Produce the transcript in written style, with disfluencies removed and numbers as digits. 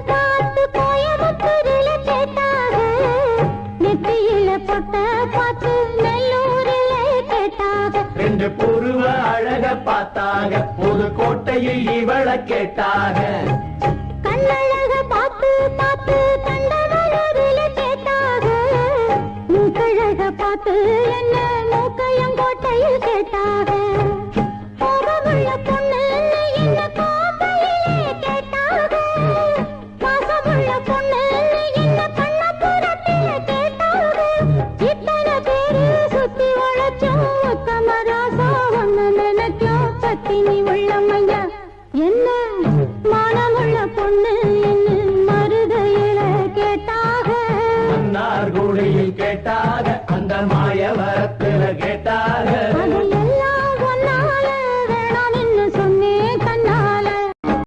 பார்த்து கோயம்புத்தூரில கேட்டாக, நெத்தியில பொட்ட பார்த்து நெல்லூரில கேட்டாக. ரெண்டு புருவ அழக பார்த்தாக, புதுக்கோட்டையில் இவள கேட்டாக. கண்ணழக பார்த்து பார்த்து தண்டவளூரில கேட்டாக, மூக்கழக பார்த்து என்ன மூக்கையங்கோட்டையில் கேட்டாக. கோபமுள்ள பொண்ணு என்ன கோப்பையிலே கேட்டாக, பாசமுள்ள பொண்ணு என்ன கண்ணபுரத்தில கேட்டாக. இத்தனை பேரு சுத்தி உழைச்சோம் உத்தமராசா ஒன்னு நினைக்கும் பத்தினி உள்ளமையா. என்ன மானமுள்ள பொண்ணு என்ன மருதையில கேட்டாக, மன்னார்குடியில் கேட்டாக, அந்த மாயவரத்துல கேட்டாக. அது